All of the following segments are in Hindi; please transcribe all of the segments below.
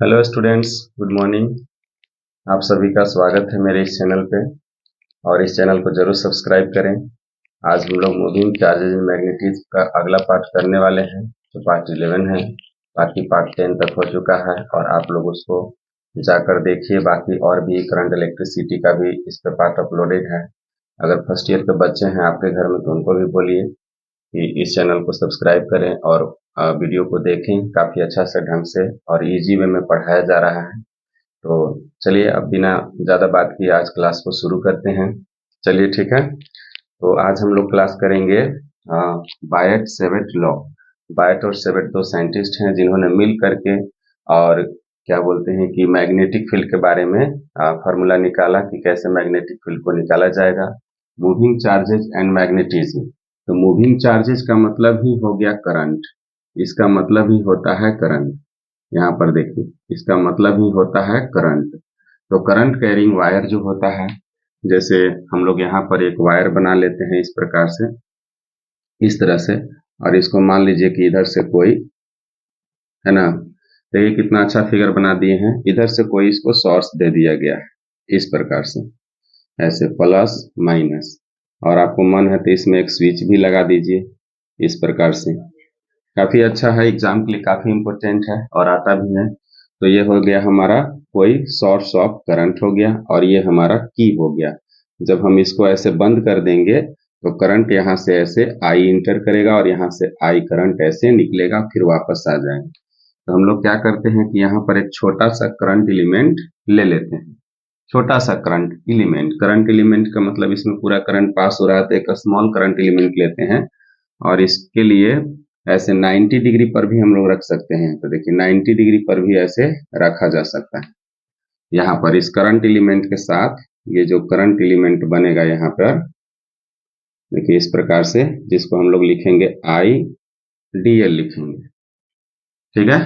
Hello students, good morning. आप सभी का स्वागत है मेरे इस चैनल पे और इस चैनल को जरूर सब्सक्राइब करें। आज हम लोग मूविंग चार्जेज इन मैग्नेटिज्म का अगला पार्ट करने वाले हैं जो पार्ट 11 है। बाकी पार्ट 10 तक हो चुका है और आप लोग उसको जाकर देखिए। बाकी और भी करंट इलेक्ट्रिसिटी का भी इस पे पार्ट अपलोडेड है। अगर फर्स्ट ईयर के बच्चे हैं आपके घर में तो उनको भी बोलिए कि इस चैनल को सब्सक्राइब करें और वीडियो को देखें। काफी अच्छा से ढंग से और इजी वे में पढ़ाया जा रहा है। तो चलिए अब बिना ज़्यादा बात किए आज क्लास को शुरू करते हैं। चलिए ठीक है। तो आज हम लोग क्लास करेंगे बायट सेवेट लॉ। बायट और सेवेट दो साइंटिस्ट हैं जिन्होंने मिल करके और क्या बोलते हैं कि मैग्नेटिक फील्ड के बारे में फार्मूला निकाला कि कैसे मैग्नेटिक फील्ड को निकाला जाएगा। Moving charges and magnetism. तो मूविंग चार्जेस का मतलब ही हो गया करंट। इसका मतलब ही होता है करंट। यहाँ पर देखिए, इसका मतलब ही होता है करंट। तो करंट कैरिंग वायर जो होता है, जैसे हम लोग यहाँ पर एक वायर बना लेते हैं इस प्रकार से, इस तरह से, और इसको मान लीजिए कि इधर से कोई है ना, देखिए कितना अच्छा फिगर बना दिए हैं। इधर से कोई इसको सोर्स दे दिया गया है इस प्रकार से, ऐसे प्लस माइनस, और आपको मन है तो इसमें एक स्विच भी लगा दीजिए इस प्रकार से। काफी अच्छा है, एग्जाम के लिए काफी इम्पोर्टेंट है और आता भी है। तो ये हो गया हमारा कोई सोर्स ऑफ करंट हो गया और ये हमारा की हो गया। जब हम इसको ऐसे बंद कर देंगे तो करंट यहाँ से ऐसे आई इंटर करेगा और यहाँ से आई करंट ऐसे निकलेगा, फिर वापस आ जाएगा। तो हम लोग क्या करते हैं कि यहाँ पर एक छोटा सा करंट एलिमेंट ले लेते हैं। छोटा सा करंट एलिमेंट का मतलब इसमें पूरा करंट पास हो रहा है, तो एक स्मॉल करंट एलिमेंट लेते हैं और इसके लिए ऐसे 90 डिग्री पर भी हम लोग रख सकते हैं। तो देखिए 90 डिग्री पर भी ऐसे रखा जा सकता है। यहाँ पर इस करंट एलिमेंट के साथ ये जो करंट एलिमेंट बनेगा यहाँ पर देखिए इस प्रकार से, जिसको हम लोग लिखेंगे आई डी एल लिखेंगे। ठीक है,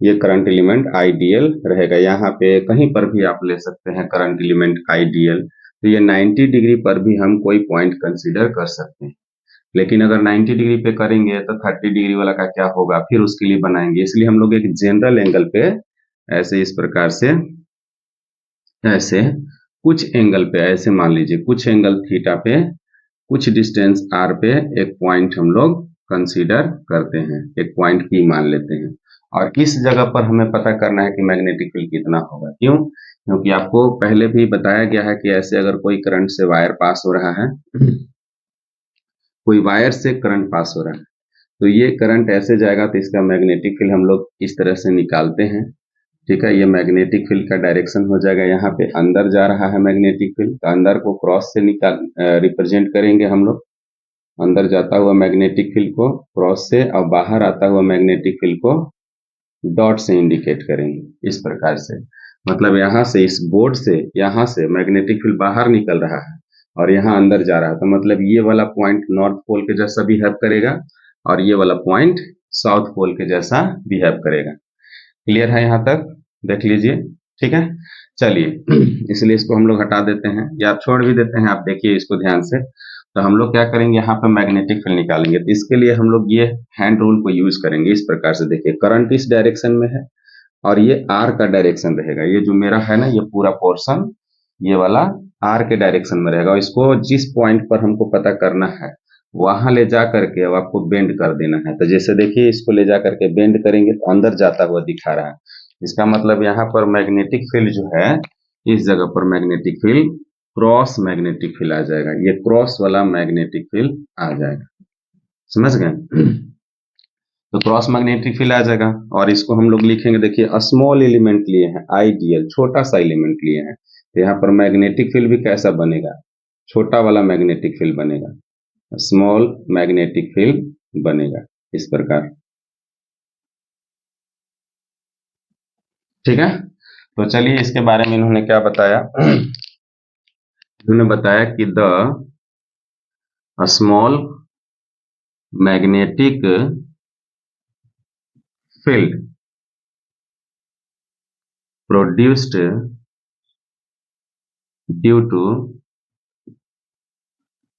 ये करंट एलिमेंट आईडीएल रहेगा। यहाँ पे कहीं पर भी आप ले सकते हैं करंट एलिमेंट आईडीएल। तो ये 90 डिग्री पर भी हम कोई पॉइंट कंसीडर कर सकते हैं। लेकिन अगर 90 डिग्री पे करेंगे तो 30 डिग्री वाला का क्या होगा, फिर उसके लिए बनाएंगे। इसलिए हम लोग एक जनरल एंगल पे ऐसे इस प्रकार से, ऐसे कुछ एंगल पे, ऐसे मान लीजिए कुछ एंगल थीटा पे, कुछ डिस्टेंस आर पे एक पॉइंट हम लोग कंसीडर करते हैं, एक पॉइंट पी मान लेते हैं। और इस जगह पर हमें पता करना है कि मैग्नेटिक फील्ड कितना होगा। क्यों? क्योंकि आपको पहले भी बताया गया है कि ऐसे अगर कोई करंट से वायर पास हो रहा है, कोई वायर से करंट पास हो रहा है, तो ये करंट ऐसे जाएगा तो इसका मैग्नेटिक फील्ड हम लोग इस तरह से निकालते हैं। ठीक है, ये मैग्नेटिक फील्ड का डायरेक्शन हो जाएगा। यहाँ पे अंदर जा रहा है मैग्नेटिक फील्ड, तो अंदर को क्रॉस से निकाल रिप्रेजेंट करेंगे हम लोग। अंदर जाता हुआ मैग्नेटिक फील्ड को क्रॉस से और बाहर आता हुआ मैग्नेटिक फील्ड को डॉट से इंडिकेट करेंगे इस प्रकार से। मतलब यहाँ से, इस बोर्ड से, यहाँ से मैग्नेटिक फील्ड बाहर निकल रहा है और यहाँ अंदर जा रहा है। तो मतलब ये वाला पॉइंट नॉर्थ पोल के जैसा बिहेव करेगा और ये वाला पॉइंट साउथ पोल के जैसा बिहेव करेगा। क्लियर है यहाँ तक? देख लीजिए। ठीक है, चलिए इसलिए इसको हम लोग हटा देते हैं या छोड़ भी देते हैं, आप देखिए इसको ध्यान से। तो हम लोग क्या करेंगे, यहाँ पर मैग्नेटिक फील्ड निकालेंगे। तो इसके लिए हम लोग ये हैंड रूल को यूज करेंगे इस प्रकार से। देखिए करंट इस डायरेक्शन में है और ये आर का डायरेक्शन रहेगा। ये जो मेरा है ना, ये पूरा पोर्शन ये वाला आर के डायरेक्शन में रहेगा। और इसको जिस पॉइंट पर हमको पता करना है वहां ले जा करके अब आपको बेंड कर देना है। तो जैसे देखिए इसको ले जा करके बेंड करेंगे तो अंदर जाता हुआ दिखा रहा है। इसका मतलब यहाँ पर मैग्नेटिक फील्ड जो है, इस जगह पर magnetic field cross magnetic field आ जाएगा। ये क्रॉस वाला मैग्नेटिक फील्ड आ जाएगा। समझ गए? तो क्रॉस मैग्नेटिक फील्ड आ जाएगा और इसको हम लोग लिखेंगे। देखिए स्मॉल एलिमेंट लिए हैं, आईडीएल छोटा सा एलिमेंट लिए हैं, तो यहाँ पर मैग्नेटिक फील्ड भी कैसा बनेगा, छोटा वाला मैग्नेटिक फील्ड बनेगा, स्मॉल मैग्नेटिक फील्ड बनेगा इस प्रकार। ठीक है, तो चलिए इसके बारे में इन्होंने क्या बताया। इन्होंने बताया कि the small magnetic field produced due to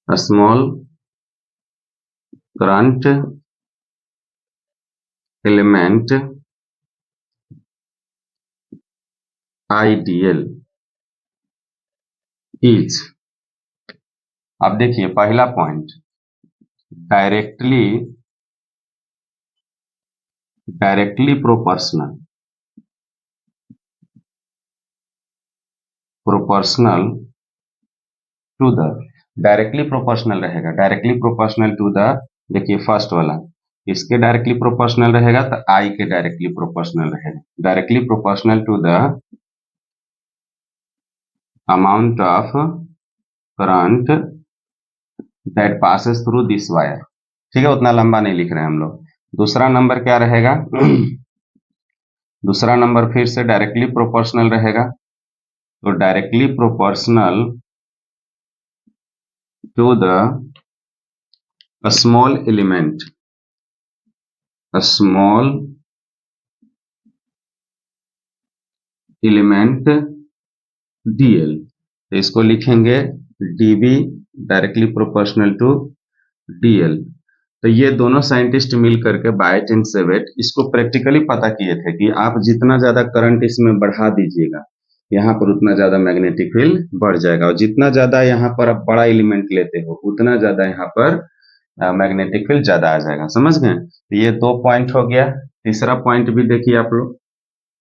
small current element ideal is, अब देखिए पहला point, directly proportional to the, directly proportional रहेगा, डायरेक्टली प्रोपोर्शनल टू द, देखिए फर्स्ट वाला इसके डायरेक्टली प्रोपोर्शनल रहेगा तो आई के डायरेक्टली प्रोपोर्शनल रहेगा, directly proportional to the amount of current that passes through this wire. ठीक है, उतना लंबा नहीं लिख रहे हैं हम लोग। दूसरा नंबर क्या रहेगा दूसरा नंबर फिर से डायरेक्टली प्रोपोर्शनल रहेगा, तो directly proportional to the small element dl, तो इसको लिखेंगे dB directly proportional to dl. तो ये दोनों साइंटिस्ट मिल करके बायट एंड सेवेट इसको प्रैक्टिकली पता किए थे कि आप जितना ज्यादा करंट इसमें बढ़ा दीजिएगा यहाँ पर उतना ज्यादा मैग्नेटिक फील्ड बढ़ जाएगा, और जितना ज्यादा यहाँ पर आप बड़ा एलिमेंट लेते हो उतना ज्यादा यहाँ पर मैग्नेटिक फील्ड ज्यादा आ जाएगा। समझ गए? तो ये 2 पॉइंट हो गया। तीसरा पॉइंट भी देखिए आप लोग,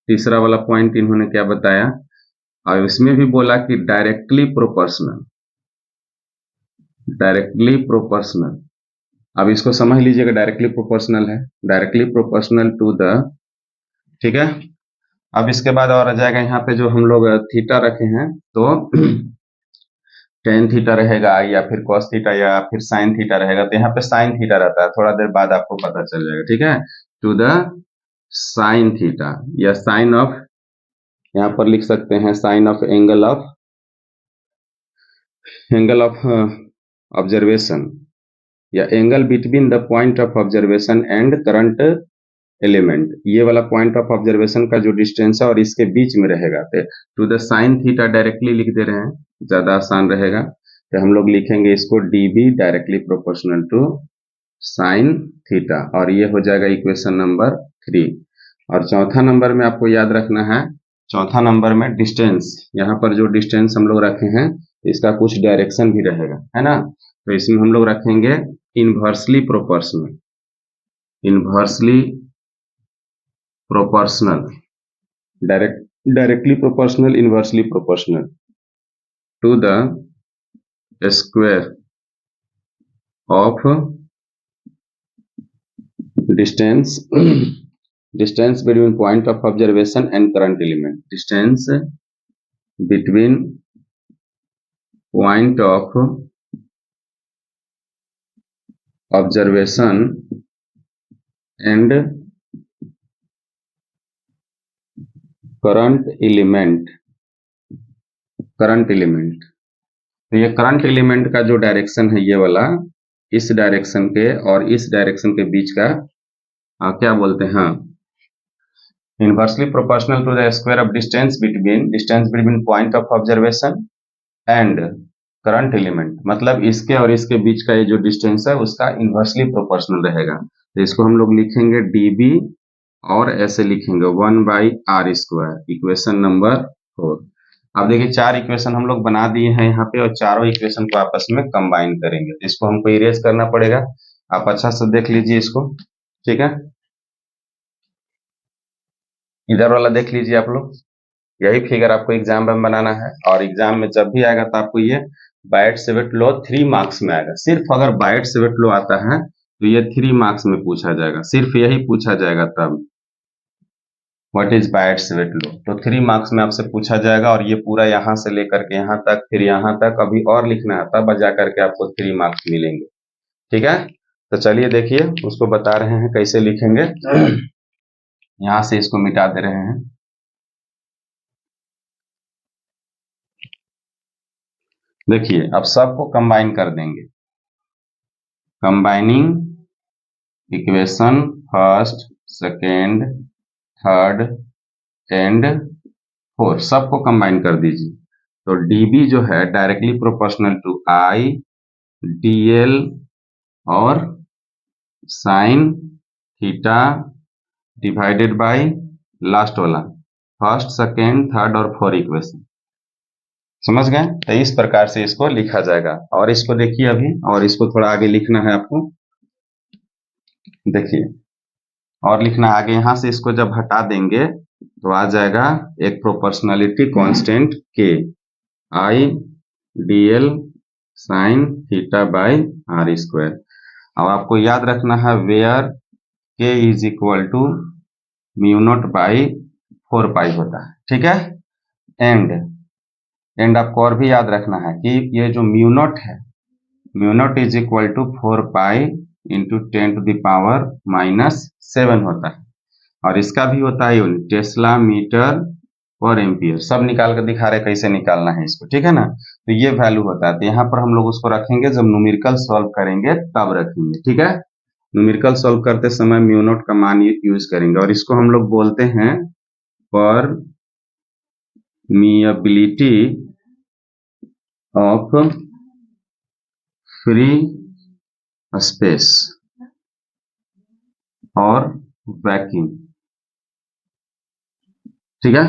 तीसरा वाला पॉइंट इन्होंने क्या बताया, और इसमें भी बोला कि डायरेक्टली प्रोपोर्शनल, अब इसको समझ लीजिएगा, डायरेक्टली प्रोपोर्शनल है, डायरेक्टली प्रोपोर्शनल टू द, ठीक है। अब इसके बाद और आ जाएगा यहाँ पे जो हम लोग थीटा रखे हैं, तो टेन थीटा रहेगा या फिर कॉस थीटा या फिर साइन थीटा रहेगा, तो यहाँ पे साइन थीटा रहता है, थोड़ा देर बाद आपको पता चल जाएगा। ठीक है, टू द साइन थीटा या साइन ऑफ, यहाँ पर लिख सकते हैं sine of angle of observation या angle between the point of observation and current element, ये वाला पॉइंट ऑफ ऑब्जर्वेशन का जो डिस्टेंस है और इसके बीच में रहेगा, to the sine theta directly लिख दे रहे हैं, ज्यादा आसान रहेगा। तो हम लोग लिखेंगे इसको dB directly proportional to sine theta, और ये हो जाएगा इक्वेशन नंबर 3। और चौथा नंबर में आपको याद रखना है, चौथा नंबर में डिस्टेंस, यहाँ पर जो डिस्टेंस हम लोग रखे हैं इसका कुछ डायरेक्शन भी रहेगा, है ना। तो इसमें हम लोग रखेंगे inversely proportional, directly proportional, inversely proportional to the square of distance between point of observation and current element, distance between point of observation and current element. तो ये करंट एलिमेंट का जो डायरेक्शन है ये वाला, इस डायरेक्शन के और इस डायरेक्शन के बीच का क्या बोलते हैं, inversely proportional to the square of distance between point of observation and current element, मतलब इसके और इसके बीच का ये जो डिस्टेंस है उसका इनवर्सली प्रोपोर्शनल रहेगा। तो इसको हम लोग लिखेंगे डीबी, और ऐसे लिखेंगे 1/r², इक्वेशन नंबर 4। अब देखिए 4 इक्वेशन हम लोग बना दिए हैं यहाँ पे, और चारों इक्वेशन को आपस में कंबाइन करेंगे, तो इसको हमको इरेज करना पड़ेगा। आप अच्छा से देख लीजिए इसको, ठीक है। इधर वाला देख लीजिए आप लोग, यही फिगर आपको एग्जाम में बनाना है, और एग्जाम में जब भी आएगा तो आपको ये बायट सेवेट लॉ 3 मार्क्स में आएगा। सिर्फ अगर बायट सेवेट लॉ आता है तो ये 3 मार्क्स में पूछा जाएगा, सिर्फ यही पूछा जाएगा तब, व्हाट इज बायट सेवेट लॉ, तो 3 मार्क्स में आपसे पूछा जाएगा। और ये पूरा यहाँ से लेकर के यहाँ तक, फिर यहाँ तक अभी और लिखना है, तब जा करके आपको 3 मार्क्स मिलेंगे। ठीक है, तो चलिए देखिए उसको बता रहे हैं कैसे लिखेंगे। यहाँ से इसको मिटा दे रहे हैं। देखिए अब सबको कंबाइन कर देंगे, combining equation first, second, third and fourth, सबको कंबाइन कर दीजिए। तो dB जो है directly proportional to I dl और sine theta divided by last वाला फर्स्ट, सेकेंड, थर्ड और फोर्थ इक्वेशन। समझ गए? तो इस प्रकार से इसको लिखा जाएगा। और इसको देखिए अभी, और इसको थोड़ा आगे लिखना है आपको। देखिए, और लिखना आगे, यहां से इसको जब हटा देंगे तो आ जाएगा एक proportionality constant K, I D l sine theta by are square. अब आपको याद रखना है where K is equal to mu not by 4 pi होता है, ठीक है। एंड आपको और भी याद रखना है कि ये जो म्यू नॉट है, mu naught is equal to 4 pi into 10⁻⁻7 होता है। और इसका भी होता है unit tesla metre per ampere. सब निकाल कर दिखा रहे कैसे निकालना है इसको, ठीक है ना। तो ये वैल्यू होता है, तो यहाँ पर हम लोग उसको रखेंगे जब न्यूमेरिकल सॉल्व करेंगे तब रखेंगे, ठीक है। न्यूमेरिकल सॉल्व करते समय म्यू नॉट का मान यूज करेंगे, और इसको हम लोग बोलते हैं परमियबिलिटी ऑफ फ्री स्पेस और वैक्यूम, ठीक है।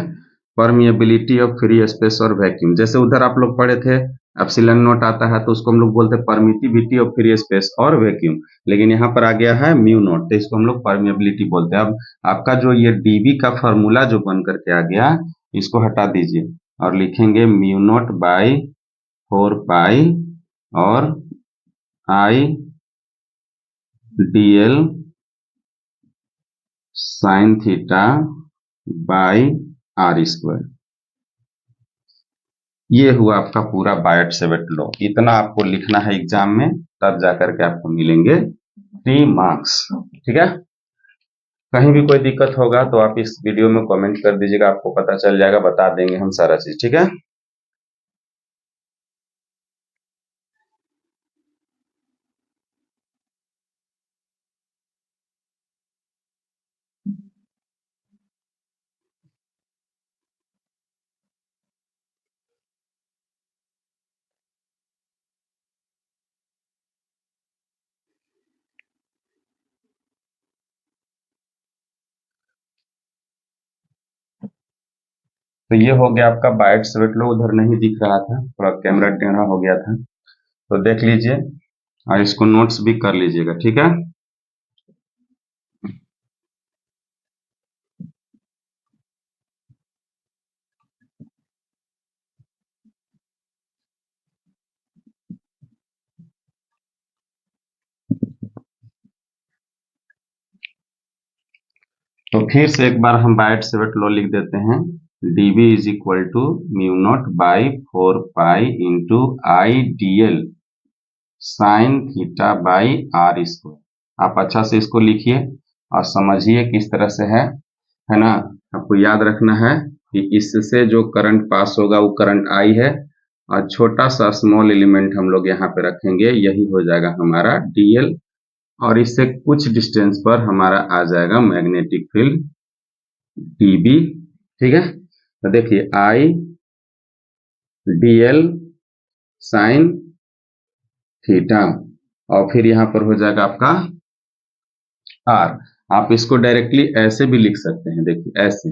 परमिएबिलिटी ऑफ फ्री स्पेस और वैक्यूम, जैसे उधर आप लोग पढ़े थे एप्सिलॉन नॉट आता है तो उसको हम लोग बोलते हैं परमिटिविटी ऑफ फ्री स्पेस और वैक्यूम, लेकिन यहाँ पर आ गया है म्यू नॉट तो इसको हम लोग परमिएबिलिटी बोलते हैं। अब आपका जो ये डीबी का फॉर्मूला जो बन करके आ गया, इसको हटा दीजिए और लिखेंगे म्यू नॉट बाई 4 पाई और I D l sine theta by are square. ये हुआ आपका पूरा बायट-सेविट लॉ। इतना आपको लिखना है एग्जाम में, तब जाकर के आपको मिलेंगे 3 मार्क्स, ठीक है। कहीं भी कोई दिक्कत होगा तो आप इस वीडियो में कमेंट कर दीजिएगा, आपको पता चल जाएगा, बता देंगे हम सारा चीज, ठीक है। तो ये हो गया आपका बायट-सेविट लॉ। उधर नहीं दिख रहा था, थोड़ा कैमरा टेढ़ा हो गया था, तो देख लीजिए और इसको नोट्स भी कर लीजिएगा, ठीक है। तो फिर से एक बार हम बायट-सेविट लॉ लिख देते हैं। dB is equal to mu not by 4 pi into I D l sine theta by are square. आप अच्छा से इसको लिखिए और समझिए किस तरह से है ना। आपको याद रखना है कि इससे जो करंट पास होगा वो करंट आई है, और छोटा सा स्मॉल एलिमेंट हम लोग यहाँ पे रखेंगे, यही हो जाएगा हमारा डीएल, और इससे कुछ डिस्टेंस पर हमारा आ जाएगा मैग्नेटिक फील्ड डीबी, ठीक है। तो देखिए I D l sine theta, और फिर यहाँ पर हो जाएगा आपका आर। आप इसको डायरेक्टली ऐसे भी लिख सकते हैं, देखिए ऐसे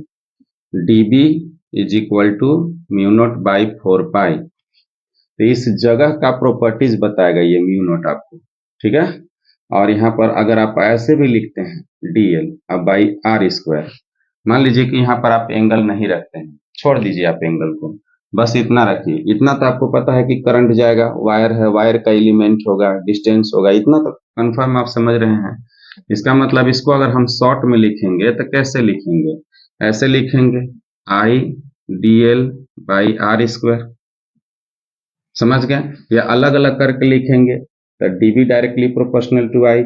dB is equal to mu not by 4 pi. तो इस जगह का प्रॉपर्टीज बताएगा ये म्यू नॉट आपको, ठीक है। और यहाँ पर अगर आप ऐसे भी लिखते हैं dl अब बाई आर स्क्वायर, मान लीजिए कि यहाँ पर आप एंगल नहीं रखते हैं, छोड़ दीजिए आप एंगल को, बस इतना रखिए। इतना तो आपको पता है कि करंट जाएगा, वायर है, वायर का एलिमेंट होगा, डिस्टेंस होगा, इतना तो कंफर्म आप समझ रहे हैं। इसका मतलब इसको अगर हम शॉर्ट में लिखेंगे तो कैसे लिखेंगे, ऐसे लिखेंगे I D L by are square, समझ गए। या अलग अलग करके लिखेंगे तो dB directly proportional to I,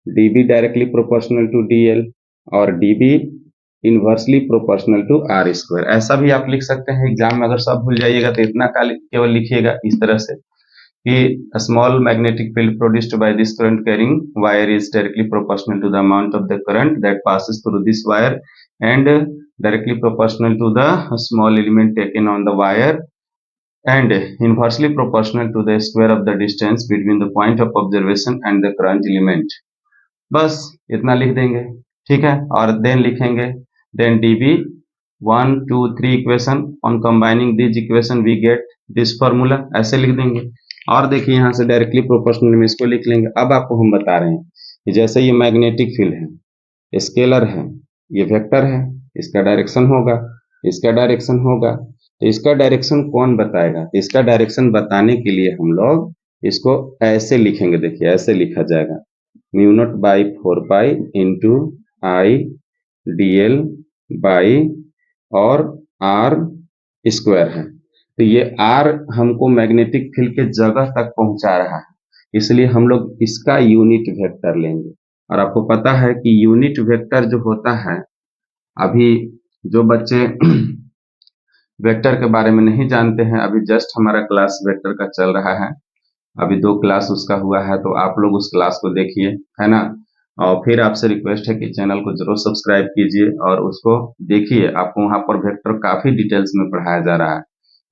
dB directly proportional to dL, और dB inversely proportional to R square. ऐसा भी आप लिख सकते हैं। एग्जाम में अगर सब भूल जाइएगा तो इतना केवल लिखिएगा इस तरह से कि small magnetic field produced by this current carrying wire is directly proportional to the amount of the current that passes through this wire and directly proportional to the small element taken on the wire and inversely proportional to the square of the distance between the point of observation and the current element। बस इतना लिख देंगे, ठीक है। और देन लिखेंगे then dB 1 2 3 equation, on combining this equation we get this formula, ऐसे लिख देंगे। और देखिए यहाँ से डायरेक्टली प्रोपोर्शनल में इसको लिख लेंगे। अब आपको हम बता रहे हैं कि जैसे ये मैग्नेटिक फील्ड है, स्केलर है, ये वेक्टर है, इसका डायरेक्शन होगा, इसका डायरेक्शन होगा, तो इसका डायरेक्शन कौन बताएगा? इसका डायरेक्शन बताने के लिए हम लोग इसको ऐसे लिखेंगे। देखिए ऐसे लिखा जाएगा, mu naught by 4 pi into I D L by और आर स्क्वायर है। तो ये आर हमको मैग्नेटिक फील्ड के जगह तक पहुंचा रहा है, इसलिए हम लोग इसका यूनिट वेक्टर लेंगे। और आपको पता है कि यूनिट वेक्टर जो होता है, अभी जो बच्चे वेक्टर के बारे में नहीं जानते हैं, अभी जस्ट हमारा क्लास वेक्टर का चल रहा है, अभी 2 क्लास उसका हुआ है, तो आप लोग उस क्लास को देखिए, है ना। और फिर आपसे रिक्वेस्ट है कि चैनल को जरूर सब्सक्राइब कीजिए और उसको देखिए। आपको वहां पर वेक्टर काफी डिटेल्स में पढ़ाया जा रहा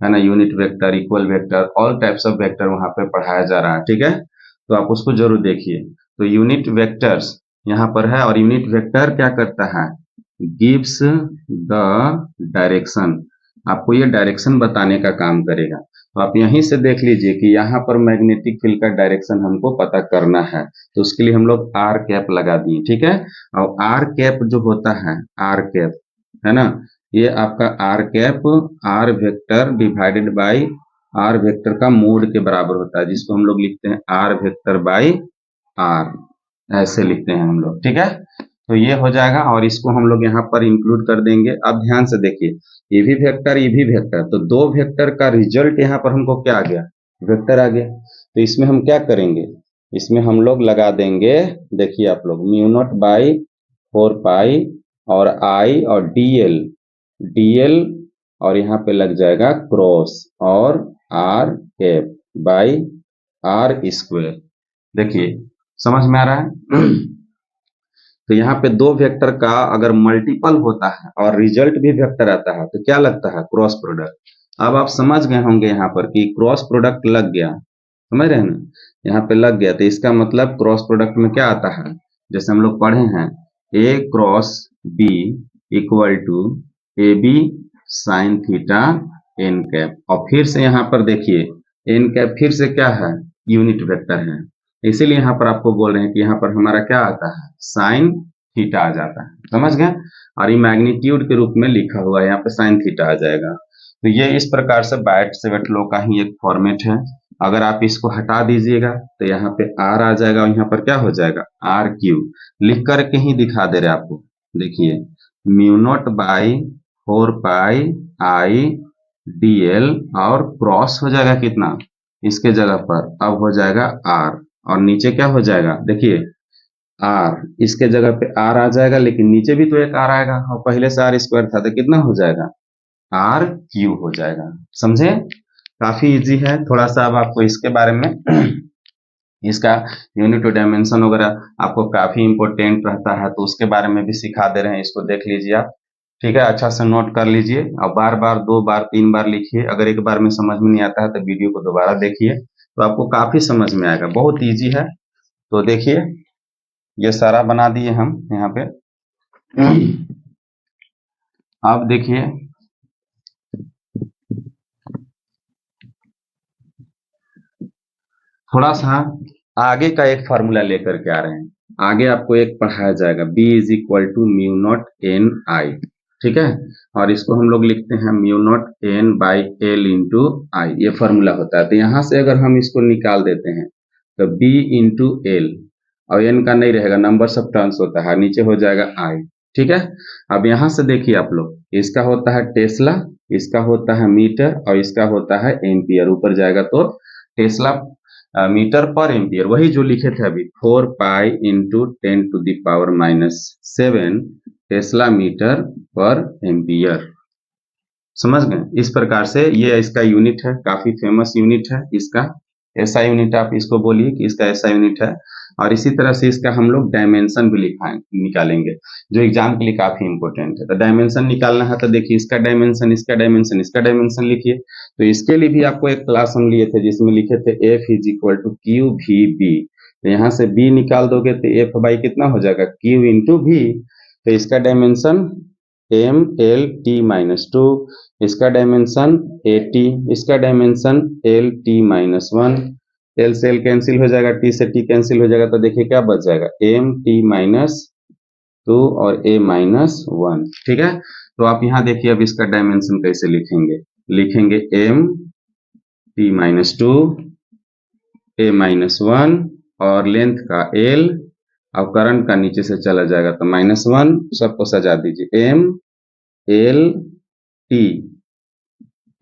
है ना। Unit vector, equal vector, all types of vector वहां पे पढ़ाया जा रहा है, ठीक है। तो आप उसको जरूर देखिए। तो यूनिट वेक्टर्स यहाँ पर है, और यूनिट वेक्टर क्या करता है? गिव्स द डायरेक्शन, आपको ये डायरेक्शन बताने का काम करेगा। तो आप यहीं से देख लीजिए कि यहाँ पर मैग्नेटिक फील्ड का डायरेक्शन हमको पता करना है, तो उसके लिए हम लोग आर कैप लगा दिए, ठीक है। और आर कैप जो होता है, आर कैप है ना, ये आपका r cap r vector divided by r vector का मोड के बराबर होता है, जिसको हम लोग लिखते हैं आर वेक्टर बाई आर, ऐसे लिखते हैं हम लोग, ठीक है। तो ये हो जाएगा और इसको हम लोग यहाँ पर इंक्लूड कर देंगे। अब ध्यान से देखिए, ये भी वेक्टर, ये भी वेक्टर, तो दो वेक्टर का रिजल्ट यहाँ पर हमको क्या आ गया? वेक्टर आ गया। तो इसमें हम क्या करेंगे? इसमें हम लोग लगा देंगे, देखिए आप लोग, म्यू नॉट बाई 4 पाई और आई और डीएल, डीएल और यहाँ पे लग जाएगा क्रॉस और r cap by are square. देखिए समझ में आ रहा है? तो यहाँ पे दो वेक्टर का अगर मल्टीपल होता है और रिजल्ट भी वेक्टर आता है, तो क्या लगता है? Cross product. अब आप समझ गए होंगे यहाँ पर कि क्रॉस प्रोडक्ट लग गया, समझ रहे हैं ना, यहाँ पे लग गया, तो इसका मतलब क्रॉस प्रोडक्ट में क्या आता है? जैसे हम लोग पढ़े हैं, A cross B equal to A B sine theta n cap. और फिर से यहाँ पर देखिए, एन कैप फिर से क्या है? यूनिट वेक्टर है, इसीलिए यहाँ पर आपको बोल रहे हैं कि यहाँ पर हमारा क्या आता है? साइन थीटा आ जाता है, समझ गए। और ये मैग्नीट्यूड के रूप में लिखा हुआ है, यहाँ पे साइन थीटा आ जाएगा। तो ये इस प्रकार से बायट सेवेट लॉ का ही एक फॉर्मेट है। अगर आप इसको हटा दीजिएगा तो यहाँ पे आर आ जाएगा, और यहाँ पर क्या हो जाएगा? R q. लिख करके ही दिखा दे रहे आपको, देखिए, mu not by 4 pi I D l और क्रॉस हो जाएगा कितना इसके जगह पर? अब हो जाएगा आर, और नीचे क्या हो जाएगा? देखिए आर, इसके जगह पे आर आ जाएगा, लेकिन नीचे भी तो एक आर आएगा, और पहले से आर स्क्वायर था, तो कितना हो जाएगा? आर क्यू हो जाएगा। समझे? काफी इजी है। थोड़ा सा अब आपको इसके बारे में इसका यूनिट और डायमेंशन वगैरह आपको काफी इंपॉर्टेंट रहता है, तो उसके बारे में भी सिखा दे रहे हैं, इसको देख लीजिए आप, ठीक है। अच्छा से नोट कर लीजिए और बार बार 2 बार 3 बार लिखिए। अगर एक बार में समझ में नहीं आता है तो वीडियो को दोबारा देखिए, तो आपको काफी समझ में आएगा, बहुत ईजी है। तो देखिए ये सारा बना दिए हम यहाँ पे। अब देखिए थोड़ा सा आगे का एक फार्मूला लेकर के आ रहे हैं। आगे आपको एक पढ़ाया जाएगा, B is equal to mu not n I, ठीक है। और इसको हम लोग लिखते हैं mu not n by L into I, ये फार्मूला होता है। तो यहाँ से अगर हम इसको निकाल देते हैं तो B इंटू एल, और एन का नहीं रहेगा, नंबर ऑफ टर्न्स होता है, नीचे हो जाएगा आई, ठीक है। अब यहाँ से देखिए आप लोग, इसका होता है टेस्ला, इसका होता है मीटर, और इसका होता है एम्पियर। ऊपर जाएगा तो टेस्ला मीटर पर एम्पियर, वही जो लिखे थे अभी, 4 pi into 10⁻⁻7 Tesla metre per ampere. समझ गए? इस प्रकार से ये इसका यूनिट है, काफी फेमस यूनिट है इसका। ऐसा यूनिट आप इसको बोलिए कि इसका ऐसा यूनिट है। और इसी तरह से इसका हम लोग डायमेंशन भी निकालेंगे, जो एग्जाम के लिए काफी इंपॉर्टेंट है। तो डायमेंशन निकालना है तो देखिए, इसका डायमेंशन, इसका डायमेंशन, इसका डायमेंशन लिखिए। तो इसके लिए भी आपको एक क्लास हम लिए थे, जिसमें लिखे थे F is equal to q v B. तो यहाँ से B निकाल दोगे तो F बाई कितना हो जाएगा? Q इंटू भी। तो इसका dimension M L T minus two, इसका डायमेंशन ए टी, इसका dimension L T minus one. L से एल कैंसिल हो जाएगा, टी से टी कैंसिल हो जाएगा, तो देखिए क्या बच जाएगा, एम टी माइनस टू और ए माइनस वन। ठीक है, तो आप यहाँ देखिए अब इसका डायमेंशन कैसे लिखेंगे, लिखेंगे M T minus two A minus one और लेंथ का एल, अब करंट का नीचे से चला जाएगा तो माइनस वन, सबको सजा दीजिए, M L T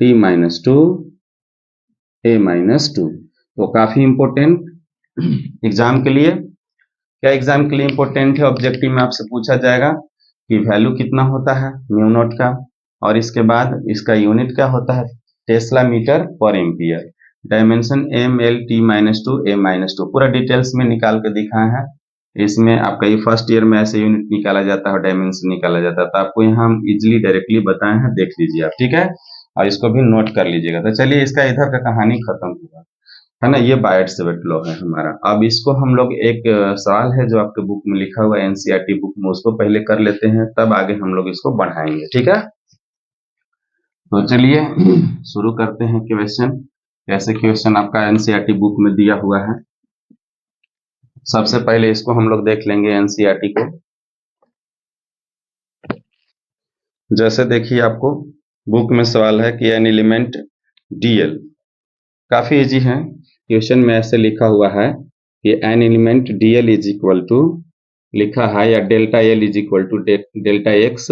T minus two A minus two. तो काफी इंपॉर्टेंट एग्जाम के लिए, क्या एग्जाम के लिए इंपॉर्टेंट है, ऑब्जेक्टिव में आपसे पूछा जाएगा कि वैल्यू कितना होता है म्यू नॉट का, और इसके बाद इसका यूनिट क्या होता है, tesla metre per ampere, dimension M L T minus two A minus two, पूरा डिटेल्स में निकाल के दिखाया है। इसमें आपका ये फर्स्ट ईयर में ऐसे यूनिट निकाला जाता है, डायमेंशन निकाला जाता है, तो आपको यहाँ हम इजिली डायरेक्टली बताए हैं, देख लीजिए आप, ठीक है, और इसको भी नोट कर लीजिएगा। तो चलिए इसका इधर का कहानी खत्म हुआ है ना, ये बायट-सेविट लॉ है हमारा। अब इसको हम लोग एक सवाल है जो आपके बुक में लिखा हुआ है एनसीईआरटी बुक में, उसको पहले कर लेते हैं, तब आगे हम लोग इसको बढ़ाएंगे, ठीक है। तो चलिए शुरू करते हैं क्वेश्चन। कैसे क्वेश्चन आपका एनसीईआरटी बुक में दिया हुआ है, सबसे पहले इसको हम लोग देख लेंगे एनसीईआरटी को। जैसे देखिए आपको बुक में सवाल है कि एन एलिमेंट डीएल, काफी इजी है, क्वेश्चन में ऐसे लिखा हुआ है कि an element dl is equal to, लिखा है, या delta L is equal to delta x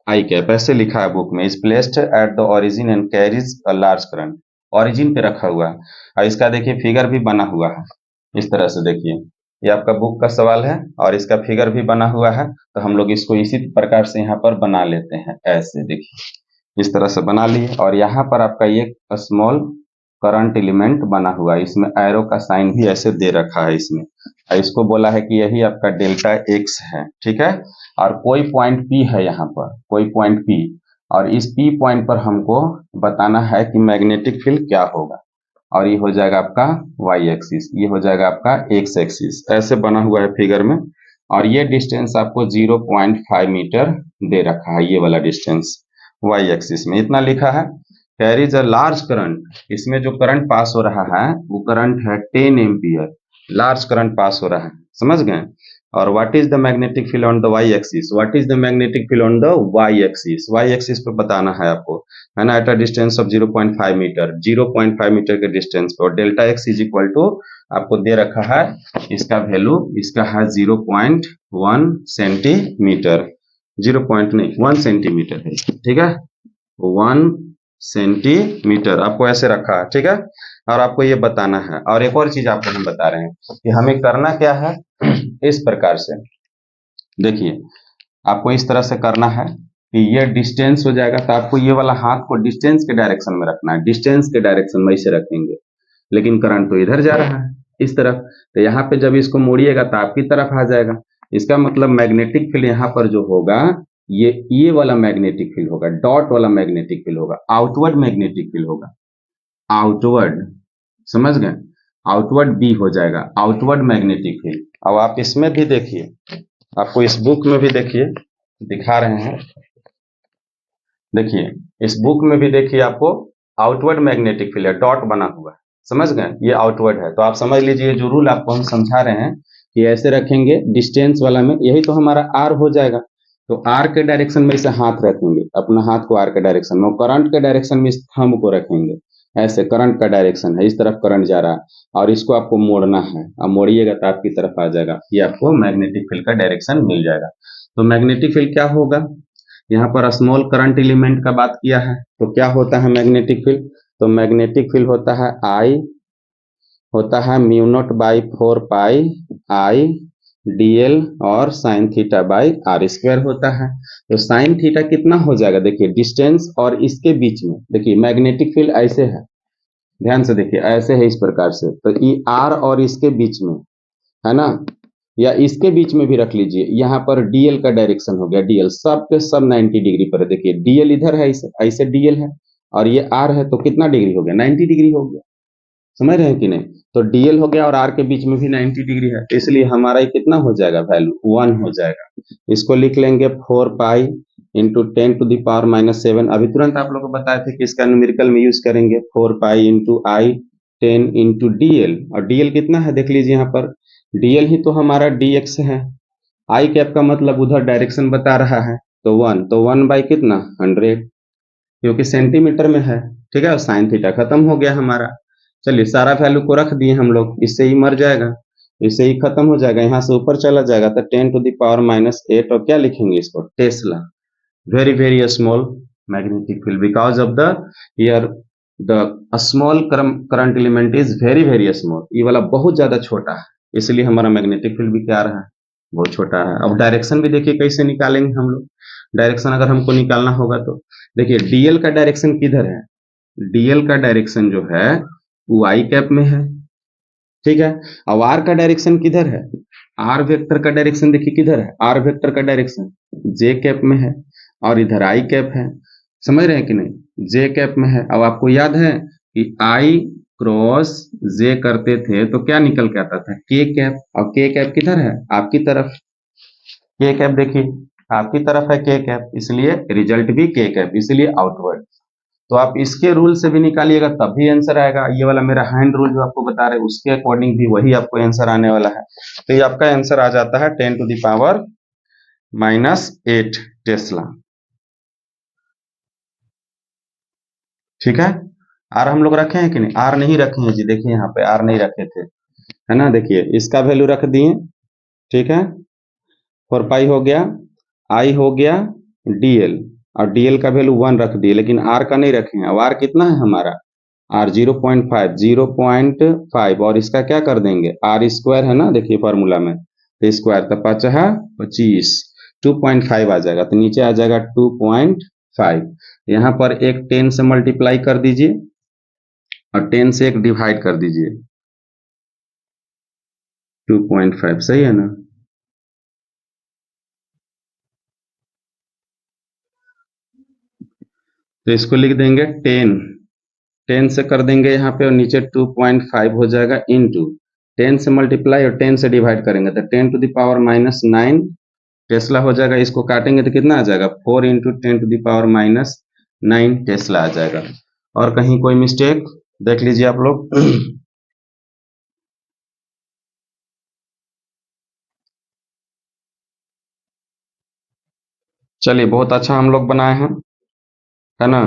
i cap, ऐसे लिखा है बुक में, is placed at the origin and carries a large current, origin पे रखा हुआ है, और इसका देखिए फिगर भी बना हुआ है, इस तरह से देखिए, ये आपका बुक का सवाल है और इसका फिगर भी बना हुआ है, तो हम लोग इसको इसी प्रकार से यहाँ पर बना लेते हैं, ऐसे देखिए इस तरह से बना लिए, और यहाँ पर आपका ये स्मॉल करंट एलिमेंट बना हुआ है, इसमें एरो का साइन भी ऐसे दे रखा है इसमें, और इसको बोला है कि यही आपका डेल्टा एक्स है, ठीक है, और कोई पॉइंट पी है यहाँ पर, कोई पॉइंट पी, और इस पी पॉइंट पर हमको बताना है कि मैग्नेटिक फील्ड क्या होगा, और ये हो जाएगा आपका वाई एक्सिस, ये हो जाएगा आपका एक्स एक्सिस, ऐसे बना हुआ है फिगर में, और ये डिस्टेंस आपको 0.5 मीटर दे रखा है, ये वाला डिस्टेंस वाई एक्सिस में, इतना लिखा है। कैरीज अ लार्ज करंट, इसमें जो करंट पास हो रहा है वो करंट है 10 एम्पियर, लार्ज करंट पास हो रहा है, समझ गए। और what is the magnetic field on the y axis, what is the magnetic field on the y axis, y axis पे बताना है आपको, है ना, at a distance of 0.5 metre, 0.5 metre के डिस्टेंस पर, delta x is equal to आपको दे रखा है, इसका वैल्यू इसका है 0.1 सेंटीमीटर, 0.1 सेंटीमीटर है, ठीक है, 1 सेंटीमीटर आपको ऐसे रखा है, ठीक है, और आपको ये बताना है। और एक और चीज आपको हम बता रहे हैं कि हमें करना क्या है, इस प्रकार से देखिए, आपको इस तरह से करना है कि ये डिस्टेंस हो जाएगा, तो आपको ये वाला हाथ को डिस्टेंस के डायरेक्शन में रखना है, डिस्टेंस के डायरेक्शन में इसे रखेंगे, लेकिन करंट तो इधर जा रहा है इस तरफ, तो यहाँ पे जब इसको मोड़िएगा तो आपकी तरफ आ जाएगा, इसका मतलब मैग्नेटिक फील्ड यहाँ पर जो होगा, ये वाला मैग्नेटिक फील्ड होगा, डॉट वाला मैग्नेटिक फील्ड होगा, आउटवर्ड मैग्नेटिक फील्ड होगा, आउटवर्ड, समझ गए, आउटवर्ड बी हो जाएगा, आउटवर्ड मैग्नेटिक फील्ड। अब आप इसमें भी देखिए, आपको इस बुक में भी देखिए, दिखा रहे हैं, देखिए इस बुक में भी देखिए आपको आउटवर्ड मैग्नेटिक फील्ड है, डॉट बना हुआ है, समझ गए, ये आउटवर्ड है, तो आप समझ लीजिए जो रूल आपको हम समझा रहे हैं कि ऐसे रखेंगे डिस्टेंस वाला में, यही तो हमारा आर हो जाएगा, तो आर के डायरेक्शन में इसे हाथ रखेंगे, अपना हाथ को आर के डायरेक्शन में, करंट के डायरेक्शन में इस थंब को रखेंगे, ऐसे करंट का डायरेक्शन है, इस तरफ करंट जा रहा है, और इसको आपको मोड़ना है, अब मोड़िएगा तो आपकी तरफ आ जाएगा, ये आपको मैग्नेटिक फील्ड का डायरेक्शन मिल जाएगा। तो मैग्नेटिक फील्ड क्या होगा, यहाँ पर स्मॉल करंट एलिमेंट का बात किया है, तो क्या होता है मैग्नेटिक फील्ड, तो मैग्नेटिक फील्ड होता है आई, होता है mu not by 4 pi I dL और sine theta by are square होता है। तो साइन थीटा कितना हो जाएगा, देखिए डिस्टेंस और इसके बीच में, देखिए मैग्नेटिक फील्ड ऐसे है, ध्यान से देखिए ऐसे है इस प्रकार से, तो ये आर और इसके बीच में है ना, या इसके बीच में भी रख लीजिए, यहाँ पर डीएल का डायरेक्शन हो गया, डीएल सब के सब 90 डिग्री पर है, देखिए डीएल इधर है, ऐसे डीएल है, और ये आर है, तो कितना डिग्री हो गया, 90 डिग्री हो गया, समझ रहे हैं कि नहीं, तो डीएल हो गया और आर के बीच में भी 90 डिग्री है, तो इसलिए हमारा ये कितना हो जाएगा, वैल्यू 1 हो जाएगा, इसको लिख लेंगे 4 पाई इंटू 10⁻⁻7। अभी तुरंत आप लोग को बताए थे कि इसका न्यूमेरिकल में यूज करेंगे 4 पाई इंटू आई 10 इंटू डीएल। और डीएल कितना है देख लीजिए यहाँ पर, डीएल ही तो हमारा dx है। आई कैप का मतलब उधर डायरेक्शन बता रहा है, तो 1, तो 1 बाई कितना 100, क्योंकि सेंटीमीटर में है। ठीक है, साइन थीटा खत्म हो गया हमारा। चलिए सारा वैल्यू को रख दिए हम लोग, इससे ही मर जाएगा, इससे ही खत्म हो जाएगा, यहाँ से ऊपर चला जाएगा तो 10⁻⁻8। और क्या लिखेंगे इसको, Tesla. Very very small magnetic field because of the here the small current element is very very small. ये वाला बहुत ज्यादा छोटा है, इसलिए हमारा मैग्नेटिक फील्ड भी क्या रहा है, बहुत छोटा है। अब डायरेक्शन भी देखिए कैसे निकालेंगे हम लोग। डायरेक्शन अगर हमको निकालना होगा तो देखिए डीएल का डायरेक्शन किधर है, डीएल का डायरेक्शन जो है वो आई कैप में है। ठीक है, अब आर का डायरेक्शन किधर है, आर वेक्टर का डायरेक्शन देखिए किधर है, आर वेक्टर का डायरेक्शन जे कैप में है, और इधर आई कैप है। समझ रहे हैं कि नहीं, जे कैप में है। अब आपको याद है कि आई क्रॉस जे करते थे तो क्या निकल के आता था, के कैप। और के कैप किधर है, आपकी तरफ। के कैप देखिए आपकी तरफ है के कैप, इसलिए रिजल्ट भी के कैप, इसलिए आउटवर्ड। तो आप इसके रूल से भी निकालिएगा तब भी आंसर आएगा। ये वाला मेरा हैंड रूल जो आपको बता रहे हैं उसके अकॉर्डिंग भी वही आपको आंसर आने वाला है। तो ये आपका आंसर आ जाता है 10⁻⁻8 टेस्ला। ठीक है, आर हम लोग रखे हैं कि नहीं, आर नहीं रखे हैं जी, देखिए यहाँ पे आर नहीं रखे थे, है ना। देखिए इसका वैल्यू रख दिए, ठीक है, 4 पाई हो गया, आई हो गया डीएल, और डीएल का वैल्यू 1 रख दिए, लेकिन आर का नहीं रखे हैं। अब आर कितना है हमारा, आर 0.5 और इसका क्या कर देंगे, आर स्क्वायर है ना, देखिए फॉर्मूला में, तो स्क्वायर तो 5 है 25, 2.5 आ जाएगा, तो नीचे आ जाएगा 2.5। यहाँ पर एक 10 से मल्टीप्लाई कर दीजिए और 10 से एक डिवाइड कर दीजिए, 2.5 सही है ना। तो इसको लिख देंगे 10 से कर देंगे यहाँ पे, और नीचे 2.5 हो जाएगा इंटू 10 से मल्टीप्लाई और 10 से डिवाइड करेंगे तो 10⁻⁻9 टेस्ला हो जाएगा। इसको काटेंगे तो कितना आ जाएगा, 4 इंटू 10⁻⁹ टेस्ला आ जाएगा। और कहीं कोई मिस्टेक देख लीजिए आप लोग। चलिए बहुत अच्छा हम लोग बनाए हैं, है ना।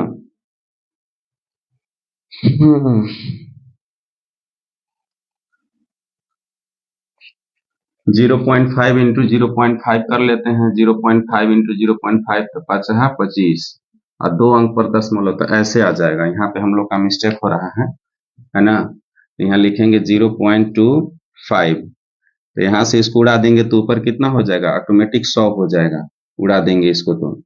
0.5 इंटू 0.5 कर लेते हैं, 0.5 इंटू 0.5 तो 5 है 25, और 2 अंक पर दशमलव, तो ऐसे आ जाएगा। यहाँ पे हम लोग का मिस्टेक हो रहा है ना। यहाँ लिखेंगे 0.25, तो यहाँ से इसको उड़ा देंगे तो ऊपर कितना हो जाएगा, ऑटोमेटिक 100 हो जाएगा। उड़ा देंगे इसको तो,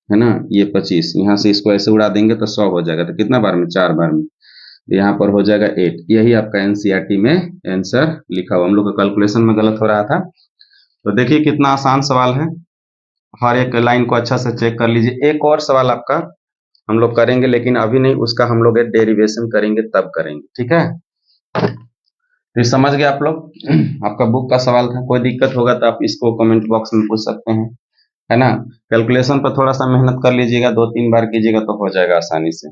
है ना, ये 25, यहाँ से इसको ऐसे उड़ा देंगे तो 100 हो जाएगा। तो कितना बार में, 4 बार में, यहाँ पर हो जाएगा 8। यही आपका एनसीईआरटी में आंसर लिखा हुआ, हम लोग का कैलकुलेशन में गलत हो रहा था। तो देखिए कितना आसान सवाल है, हर एक लाइन को अच्छा से चेक कर लीजिए। एक और सवाल आपका हम लोग करेंगे, लेकिन अभी नहीं, उसका हम लोग डेरिवेशन करेंगे तब करेंगे, ठीक है। तो समझ गए आप लोग। आपका बुक का सवाल था, कोई दिक्कत होगा तो आप इसको कमेंट बॉक्स में पूछ सकते हैं, है ना। कैलकुलेशन पर थोड़ा सा मेहनत कर लीजिएगा, 2-3 बार कीजिएगा तो हो जाएगा आसानी से।